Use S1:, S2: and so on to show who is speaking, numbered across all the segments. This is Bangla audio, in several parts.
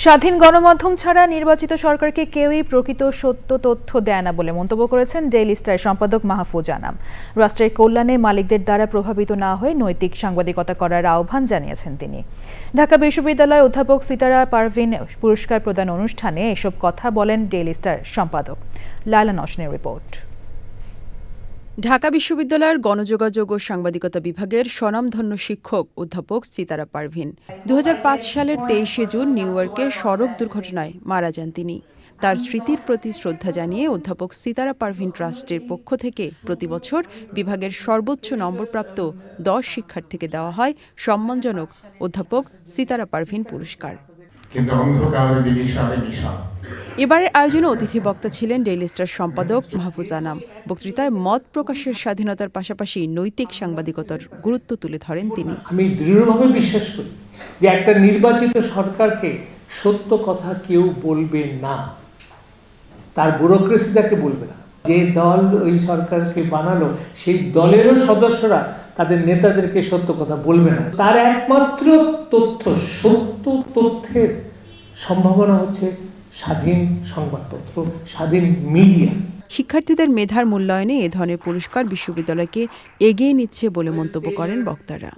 S1: স্বাধীন গণমাধ্যম ছাড়া নির্বাচিত সরকারকে কেউই প্রকৃত সত্য তথ্য দেয় না বলে মন্তব্য করেছেন ডেইলি স্টার সম্পাদক মাহফুজ আনাম। রাষ্ট্রের কল্যাণে মালিকদের দ্বারা প্রভাবিত না হয়ে নৈতিক সাংবাদিকতা করার আহ্বান জানিয়েছেন তিনি। ঢাকা বিশ্ববিদ্যালয়ে অধ্যাপক সিতারা পারভিন পুরস্কার প্রদান অনুষ্ঠানে এসব কথা বলেন ডেইলি স্টার সম্পাদক। লায়লা নওশিনের রিপোর্ট।
S2: ঢাকা বিশ্ববিদ্যালয়ের গণযোগাযোগ ও সাংবাদিকতা বিভাগের স্বনামধন্য শিক্ষক অধ্যাপক সিতারা পারভিন ২০০৫ সালের ২৩শে জুন নিউ ইয়র্কে সড়ক দুর্ঘটনায় মারা যান তিনি। তার স্মৃতির প্রতি শ্রদ্ধা জানিয়ে অধ্যাপক সিতারা পারভিন ট্রাস্টের পক্ষ থেকে প্রতিবছর বিভাগের সর্বোচ্চ নম্বরপ্রাপ্ত ১০ শিক্ষার্থীকে দেওয়া হয় সম্মানজনক অধ্যাপক সিতারা পারভিন পুরস্কার। এবারের আয়োজনে অতিথি বক্তা ছিলেন ডেইলি স্টার সম্পাদক মাহফুজ আনাম। বক্তৃতায় মত প্রকাশের স্বাধীনতার পাশাপাশি নৈতিক সাংবাদিকতার গুরুত্ব তুলে ধরেন তিনি।
S3: আমি দৃঢ়ভাবে বিশ্বাস করি যে একটা নির্বাচিত সরকারকে সত্য কথা কেউ বলবে না, তার ব্যুরোক্রেসি তাকে বলবে না। যে দল ওই সরকারকে বানালো সেই দলেরও সদস্যরা তাদের নেতাদেরকে সত্য কথা বলবে না। তার একমাত্র তথ্য, সত্য তথ্যের সম্ভাবনা হচ্ছে স্বাধীন সংবাদপত্র, স্বাধীন মিডিয়া।
S2: শিক্ষার্থীদের মেধার মূল্যায়নে এ ধরনের পুরস্কার বিশ্ববিদ্যালয়কে এগিয়ে নিচ্ছে বলে মন্তব্য করেন বক্তারা।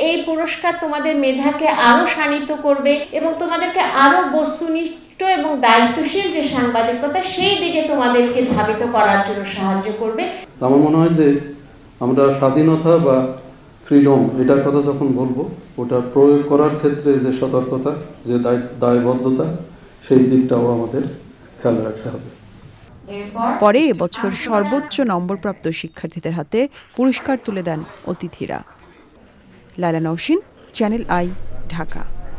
S4: এই পুরস্কার তোমাদের মেধাকে আরো শানিত করবে এবং তোমাদেরকে আরো বস্তুনিষ্ঠ এবং দায়িত্বশীল যে সাংবাদিকতা সেই দিকে তোমাদেরকে ধাবিত করার জন্য সাহায্য করবে।
S5: আমার মনে হয় যে আমরা স্বাধীনতা বা ফ্রিডম এটার কথা যখন বলবো, ওটা প্রয়োগ করার ক্ষেত্রে যে সতর্কতা, যে দায়বদ্ধতা, সেই দিকটাও আমাদের খেয়াল রাখতে হবে।
S2: পরে এবছর সর্বোচ্চ নম্বরপ্রাপ্ত শিক্ষার্থীদের হাতে পুরস্কার তুলে দেন অতিথিরা। Laila Nowshin, channel I, Dhaka.